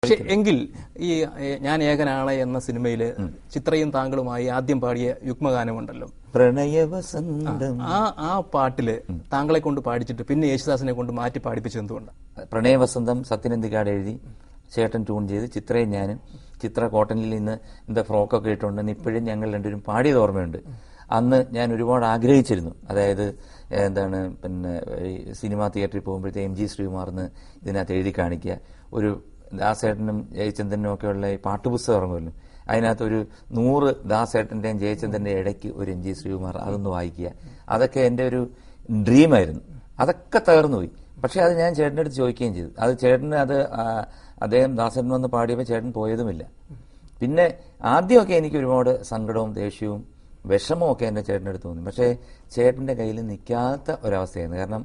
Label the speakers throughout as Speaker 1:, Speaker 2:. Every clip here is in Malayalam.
Speaker 1: പക്ഷെ എങ്കിൽ ഈ ഞാൻ ഏകനാണ് എന്ന സിനിമയില് ചിത്രയും താങ്കളുമായി ആദ്യം പാടിയ യുഗ്മഗാനമുണ്ടല്ലോ,
Speaker 2: പ്രണയവസന്തം.
Speaker 1: ആ പാട്ടില് താങ്കളെ കൊണ്ട് പാടിച്ചിട്ട് പിന്നെ യേശുദാസിനെ കൊണ്ട് മാറ്റി പാടിപ്പിച്ചത് എന്തുകൊണ്ട്?
Speaker 2: പ്രണയവസന്തം സത്യനന്ദിക്കാട് എഴുതി ചേട്ടൻ ട്യൂൺ ചെയ്ത് ചിത്രയും ഞാനും, ചിത്ര കോട്ടണിൽ നിന്ന് എന്താ ഫ്രോക്കൊക്കെ ഇട്ടുണ്ടെന്ന് ഇപ്പോഴും ഞങ്ങൾ രണ്ടുപേരും പാടിയത് ഓർമ്മയുണ്ട്. അന്ന് ഞാൻ ഒരുപാട് ആഗ്രഹിച്ചിരുന്നു. അതായത് എന്താണ്, പിന്നെ സിനിമാ തിയേറ്ററിൽ പോകുമ്പോഴത്തെ എം ജി ശ്രീകുമാറിന് ഇതിനകത്ത് എഴുതി കാണിക്കുക, ഒരു ദാസേട്ടനും ജയചന്ദ്രനും ഒക്കെയുള്ള ഈ പാട്ടുപുസ്തകം ഇറങ്ങുമല്ലോ, അതിനകത്ത് ഒരു 100 ദാസേട്ടന്റെയും ജയചന്ദ്രന്റെയും ഇടയ്ക്ക് ഒരു എം ജി ശ്രീകുമാർ, അതൊന്ന് വായിക്കുക. അതൊക്കെ എൻ്റെ ഒരു ഡ്രീമായിരുന്നു. അതൊക്കെ തകർന്നുപോയി. പക്ഷെ അത് ഞാൻ ചേട്ടൻ്റെ അടുത്ത് ചോദിക്കുകയും ചെയ്തു. അത് ചേട്ടന് അദ്ദേഹം ദാസേട്ടൻ വന്ന് പാടിയപ്പോൾ ചേട്ടൻ പോയതുമില്ല. പിന്നെ ആദ്യമൊക്കെ എനിക്ക് ഒരുപാട് സങ്കടവും ദേഷ്യവും വിഷമവും ഒക്കെ എൻ്റെ ചേട്ടൻ്റെ അടുത്ത് തോന്നി. പക്ഷേ ചേട്ടൻ്റെ കയ്യിൽ നിൽക്കാത്ത ഒരവസ്ഥയായിരുന്നു. കാരണം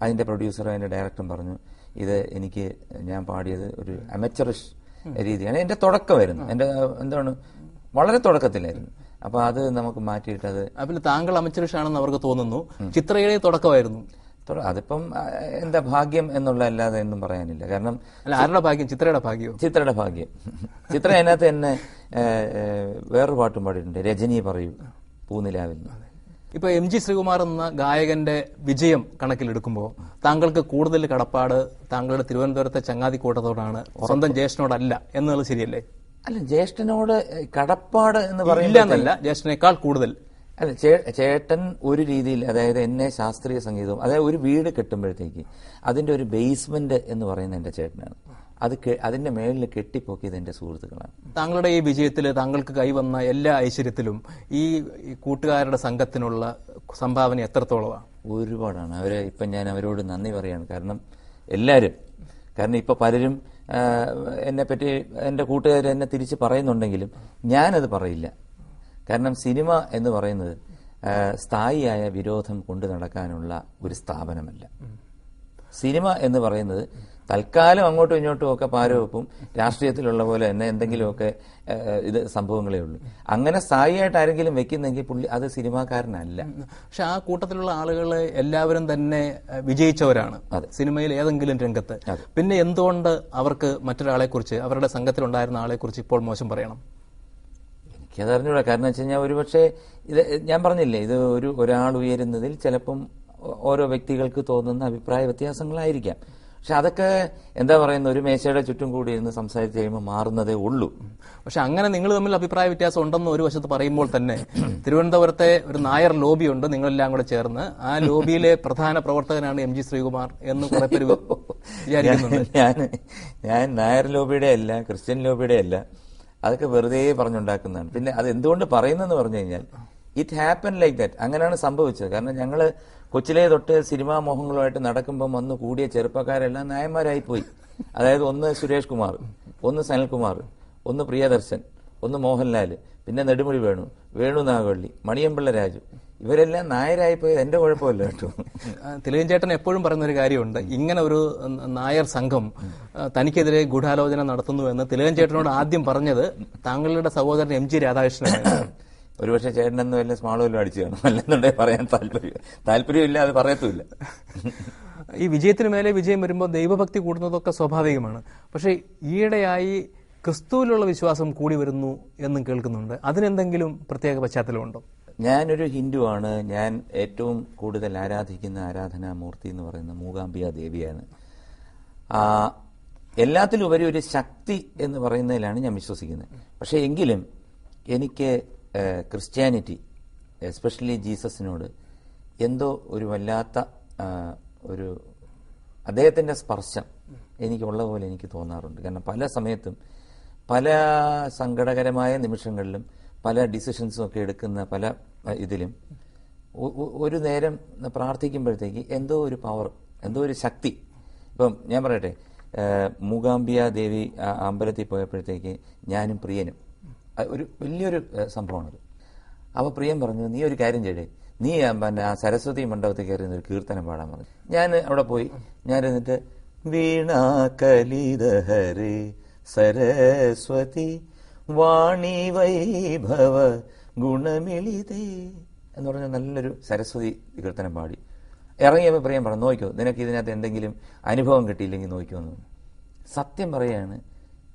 Speaker 2: അതിൻ്റെ പ്രൊഡ്യൂസറും അതിൻ്റെ ഡയറക്ടറും പറഞ്ഞു, ഇത് എനിക്ക് ഞാൻ പാടിയത് ഒരു അമച്ചറിഷ് രീതിയാണ്. എൻ്റെ തുടക്കമായിരുന്നു, എൻ്റെ എന്താണ് വളരെ തുടക്കത്തിലായിരുന്നു. അപ്പൊ അത് നമുക്ക് മാറ്റിയിട്ട് അത്
Speaker 1: പിന്നെ താങ്കൾ അമച്ചറിഷ് ആണെന്ന് അവർക്ക് തോന്നുന്നു, ചിത്രയുടെ തുടക്കമായിരുന്നു.
Speaker 2: അതിപ്പം എന്താ ഭാഗ്യം എന്നുള്ള അല്ലാതെ ഒന്നും പറയാനില്ല. കാരണം
Speaker 1: ആരുടെ ഭാഗ്യം? ചിത്രയുടെ ഭാഗ്യം.
Speaker 2: ചിത്രയുടെ ഭാഗ്യം. ചിത്ര അതിനകത്ത് തന്നെ വേറൊരു പാട്ടും പാടിയിട്ടുണ്ട്, രജനി പറയൂ പൂനിലാവിൽ.
Speaker 1: ഇപ്പൊ എം ജി ശ്രീകുമാർ എന്ന ഗായകന്റെ വിജയം കണക്കിലെടുക്കുമ്പോൾ താങ്കൾക്ക് കൂടുതൽ കടപ്പാട് താങ്കളുടെ തിരുവനന്തപുരത്തെ ചങ്ങാതിക്കൂട്ടത്തോടാണ്, സ്വന്തം ജ്യേഷ്ഠനോടല്ല എന്നുള്ളത് ശരിയല്ലേ?
Speaker 2: അല്ല, ജ്യേഷ്ഠനോട് കടപ്പാട് എന്ന്
Speaker 1: പറയുന്നില്ല, ജ്യേഷ്ഠനേക്കാൾ കൂടുതൽ.
Speaker 2: അല്ല, ചേട്ടൻ ഒരു രീതിയിൽ, അതായത് എന്നെ ശാസ്ത്രീയ സംഗീതവും, അതായത് ഒരു വീട് കെട്ടുമ്പോഴത്തേക്ക് അതിന്റെ ഒരു ബേസ്മെന്റ് എന്ന് പറയുന്നത് എന്റെ ചേട്ടനാണ്. അതിന്റെ മേളിൽ കെട്ടിപ്പൊക്കിയത് എന്റെ സുഹൃത്തുക്കളാണ്.
Speaker 1: താങ്കളുടെ ഈ വിജയത്തിൽ താങ്കൾക്ക് കൈവന്ന എല്ലാ ഐശ്വര്യത്തിലും ഈ കൂട്ടുകാരുടെ സംഘത്തിനുള്ള സംഭാവന എത്രത്തോളമാണ്?
Speaker 2: ഒരുപാടാണ്. ഇപ്പം ഞാൻ അവരോട് നന്ദി പറയാണ്. കാരണം ഇപ്പൊ പലരും എന്നെപ്പറ്റി, എന്റെ കൂട്ടുകാർ എന്നെ തിരിച്ച് പറയുന്നുണ്ടെങ്കിലും ഞാനത് പറയില്ല. കാരണം സിനിമ എന്ന് പറയുന്നത് സ്ഥായിയായ വിരോധം കൊണ്ടു നടക്കാനുള്ള ഒരു സ്ഥാപനമല്ല. സിനിമ എന്ന് പറയുന്നത് തൽക്കാലം അങ്ങോട്ടും ഇങ്ങോട്ടും ഒക്കെ പാരവെപ്പും രാഷ്ട്രീയത്തിലുള്ള പോലെ തന്നെ എന്തെങ്കിലുമൊക്കെ ഇത് സംഭവങ്ങളേ ഉള്ളൂ. അങ്ങനെ സ്ഥായിയായിട്ട് ആരെങ്കിലും വെക്കുന്നെങ്കിൽ പുള്ളി അത് സിനിമാക്കാരനല്ല.
Speaker 1: പക്ഷെ ആ കൂട്ടത്തിലുള്ള ആളുകൾ എല്ലാവരും തന്നെ വിജയിച്ചവരാണ് സിനിമയിൽ ഏതെങ്കിലും രംഗത്ത്. പിന്നെ എന്തുകൊണ്ട് അവർക്ക് മറ്റൊരാളെ കുറിച്ച്, അവരുടെ സംഘത്തിലുണ്ടായിരുന്ന ആളെ കുറിച്ച് ഇപ്പോൾ മോശം പറയണം?
Speaker 2: എനിക്കതറിഞ്ഞൂടാ. കാരണം വെച്ച് കഴിഞ്ഞാൽ ഒരുപക്ഷെ ഇത് ഞാൻ പറഞ്ഞില്ലേ, ഇത് ഒരാൾ ഉയരുന്നതിൽ ചിലപ്പം ഓരോ വ്യക്തികൾക്ക് തോന്നുന്ന അഭിപ്രായ വ്യത്യാസങ്ങളായിരിക്കാം. പക്ഷെ അതൊക്കെ എന്താ പറയുന്ന, ഒരു മേശയുടെ ചുറ്റും കൂടി ഇരുന്ന് സംസാരിച്ച് കഴിയുമ്പോൾ മാറുന്നതേ ഉള്ളൂ.
Speaker 1: പക്ഷെ അങ്ങനെ നിങ്ങൾ തമ്മിൽ അഭിപ്രായ വ്യത്യാസം ഉണ്ടെന്ന് ഒരു വശത്ത് പറയുമ്പോൾ തന്നെ തിരുവനന്തപുരത്തെ ഒരു നായർ ലോബിയുണ്ട്, നിങ്ങളെല്ലാം കൂടെ ചേർന്ന്. ആ ലോബിയിലെ പ്രധാന പ്രവർത്തകനാണ് എം ജി ശ്രീകുമാർ എന്ന് കുറെ പേര് വിചാരിക്കുന്നുണ്ട്.
Speaker 2: ഞാൻ നായർ ലോബിയുടെ അല്ല, ക്രിസ്ത്യൻ ലോബിയുടെ അല്ല. അതൊക്കെ വെറുതെ പറഞ്ഞുണ്ടാക്കുന്നതാണ്. പിന്നെ അത് എന്തുകൊണ്ട് പറയുന്നതെന്ന് പറഞ്ഞു കഴിഞ്ഞാൽ, ഇറ്റ് ഹാപ്പൻ ലൈക്ക് ദാറ്റ്. അങ്ങനെയാണ് സംഭവിച്ചത്. കാരണം ഞങ്ങള് കൊച്ചിലേ തൊട്ട് സിനിമാ മോഹങ്ങളുമായിട്ട് നടക്കുമ്പോൾ വന്ന് കൂടിയ ചെറുപ്പക്കാരെല്ലാം നായന്മാരായിപ്പോയി. അതായത് ഒന്ന് സുരേഷ് കുമാർ, ഒന്ന് സനൽകുമാർ, ഒന്ന് പ്രിയദർശൻ, ഒന്ന് മോഹൻലാല്, പിന്നെ നെടുമുടി വേണു നാഗവള്ളി, മണിയമ്പിള്ള രാജു, ഇവരെല്ലാം നായരായിപ്പോയത് എന്റെ കുഴപ്പമില്ല കേട്ടോ.
Speaker 1: തിലകൻ ചേട്ടൻ എപ്പോഴും പറയുന്ന ഒരു കാര്യമുണ്ട്, ഇങ്ങനെ ഒരു നായർ സംഘം തനിക്കെതിരെ ഗൂഢാലോചന നടത്തുന്നു എന്ന് തിലകൻ ചേട്ടനോട് ആദ്യം പറഞ്ഞത് താങ്കളുടെ സഹോദരൻ എം ജി രാധാകൃഷ്ണനാണ്.
Speaker 2: ഒരുപക്ഷെ ചേട്ടനെന്ന് വല്ല സ്മാളും അടിച്ചു കാണും, അല്ലെന്നുണ്ടെങ്കിൽ പറയാൻ താല്പര്യമില്ല, അത് പറയത്തുമില്ല.
Speaker 1: ഈ വിജയത്തിന് മേലെ വിജയം വരുമ്പോൾ ദൈവഭക്തി കൂടുന്നതൊക്കെ സ്വാഭാവികമാണ്. പക്ഷെ ഈയിടെയായി ക്രിസ്തുവിലുള്ള വിശ്വാസം കൂടി വരുന്നു എന്നും കേൾക്കുന്നുണ്ട്. അതിനെന്തെങ്കിലും പ്രത്യേക പശ്ചാത്തലമുണ്ടോ?
Speaker 2: ഞാനൊരു ഹിന്ദുവാണ്. ഞാൻ ഏറ്റവും കൂടുതൽ ആരാധിക്കുന്ന ആരാധനാമൂർത്തി എന്ന് പറയുന്ന മൂകാംബിക ദേവിയാണ്. എല്ലാത്തിലും ഉപരി ഒരു ശക്തി എന്ന് പറയുന്നതിലാണ് ഞാൻ വിശ്വസിക്കുന്നത്. പക്ഷെ എങ്കിലും എനിക്ക് ക്രിസ്ത്യാനിറ്റി, എസ്പെഷ്യലി ജീസസിനോട് എന്തോ ഒരു വല്ലാത്ത ഒരു അദ്ദേഹത്തിന്റെ സ്പർശം എനിക്കുള്ള പോലെ എനിക്ക് തോന്നാറുണ്ട്. കാരണം പല സമയത്തും പല സങ്കടകരമായ നിമിഷങ്ങളിലും പല ഡിസിഷൻസും ഒക്കെ എടുക്കുന്ന പല ഇതിലും ഒരു നേരം പ്രാർത്ഥിക്കുമ്പോഴത്തേക്ക് എന്തോ ഒരു പവർ, എന്തോ ഒരു ശക്തി. ഇപ്പം ഞാൻ പറയട്ടെ, മൂകാംബിക ദേവി അമ്പലത്തിൽ പോയപ്പോഴത്തേക്ക് ഞാനും പ്രിയനും ഒരു വലിയൊരു സംഭവമാണത്. അപ്പോൾ പ്രിയൻ പറഞ്ഞു, നീ ഒരു കാര്യം ചെയ്യേ, നീ പിന്നെ ആ സരസ്വതി മണ്ഡപത്തിൽ കയറി ഒരു കീർത്തനം പാടാൻ പറഞ്ഞു. ഞാൻ അവിടെ പോയി, ഞാൻ എന്നിട്ട് വീണാ കലിതഹരേ സരസ്വതി വാണി വൈഭവ ഗുണമിളിതേ എന്ന് പറഞ്ഞ നല്ലൊരു സരസ്വതി കീർത്തനം പാടി ഇറങ്ങിയപ്പോൾ പ്രിയം പറഞ്ഞു, നോക്കിയോ നിനക്ക് ഇതിനകത്ത് എന്തെങ്കിലും അനുഭവം കിട്ടിയില്ലെങ്കിൽ നോക്കിയോന്ന്. സത്യം പറയാണ്,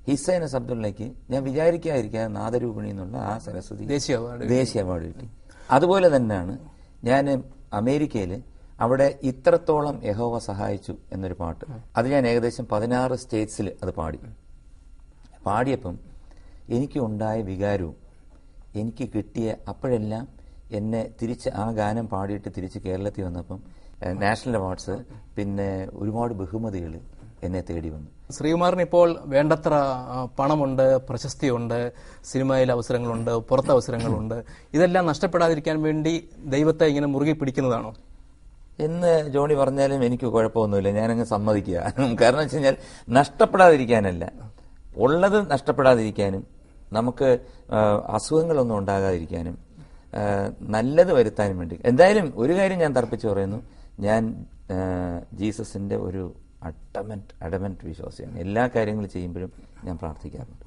Speaker 2: ഹിസൈനസ് അബ്ദുള്ളയ്ക്ക് ഞാൻ വിചാരിക്കാതിരിക്കാതെ നാദരൂപിണി എന്നുള്ള ആ സരസ്വതി ദേശീയ അവാർഡ് കിട്ടി. അതുപോലെ തന്നെയാണ് ഞാൻ അമേരിക്കയിൽ അവിടെ ഇത്രത്തോളം യഹോവ സഹായിച്ചു എന്നൊരു പാട്ട്, അത് ഞാൻ ഏകദേശം 16 സ്റ്റേറ്റ്സിൽ അത് പാടിയപ്പം എനിക്ക് ഉണ്ടായ വികാരവും എനിക്ക് കിട്ടിയ അപ്പോഴെല്ലാം എന്നെ തിരിച്ച് ആ ഗാനം പാടിയിട്ട് തിരിച്ച് കേരളത്തിൽ വന്നപ്പം നാഷണൽ അവാർഡ്സ്, പിന്നെ ഒരുപാട് ബഹുമതികൾ എന്നെ തേടി വന്നു.
Speaker 1: ശ്രീകുമാറിന് ഇപ്പോൾ വേണ്ടത്ര പണമുണ്ട്, പ്രശസ്തിയുണ്ട്, സിനിമയിൽ അവസരങ്ങളുണ്ട്, പുറത്ത് അവസരങ്ങളുണ്ട്. ഇതെല്ലാം നഷ്ടപ്പെടാതിരിക്കാൻ വേണ്ടി ദൈവത്തെ ഇങ്ങനെ മുറുകെ പിടിക്കുന്നതാണോ
Speaker 2: എന്ന് ജോണി പറഞ്ഞാലും എനിക്ക് കുഴപ്പമൊന്നുമില്ല, ഞാനങ്ങ് സമ്മതിക്കുക. കാരണം വെച്ച് കഴിഞ്ഞാൽ നഷ്ടപ്പെടാതിരിക്കാനല്ല, ഉള്ളത് നഷ്ടപ്പെടാതിരിക്കാനും നമുക്ക് അസുഖങ്ങളൊന്നും ഉണ്ടാകാതിരിക്കാനും നല്ലത് വരുത്താനും വേണ്ടി. എന്തായാലും ഒരു കാര്യം ഞാൻ തർപ്പിച്ച് പറയുന്നു, ഞാൻ ജീസസിന്റെ ഒരു അഡമന്റ് വിശ്വാസിയാണ്. എല്ലാ കാര്യങ്ങളും ചെയ്യുമ്പോഴും ഞാൻ പ്രാർത്ഥിക്കാറുണ്ട്.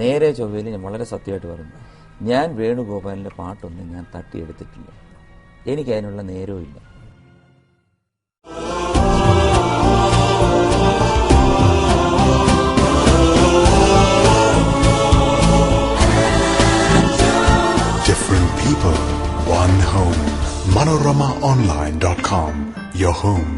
Speaker 2: നേരെ ചൊവ്വയിൽ ഞാൻ വളരെ സത്യമായിട്ട് പറഞ്ഞു, ഞാൻ വേണുഗോപാലിന്റെ പാട്ടൊന്നും ഞാൻ തട്ടിയെടുത്തിട്ടില്ല, എനിക്ക് അതിനുള്ള നേരവും ഇല്ല.
Speaker 3: Different people, one home. ManoramaOnline.com, your home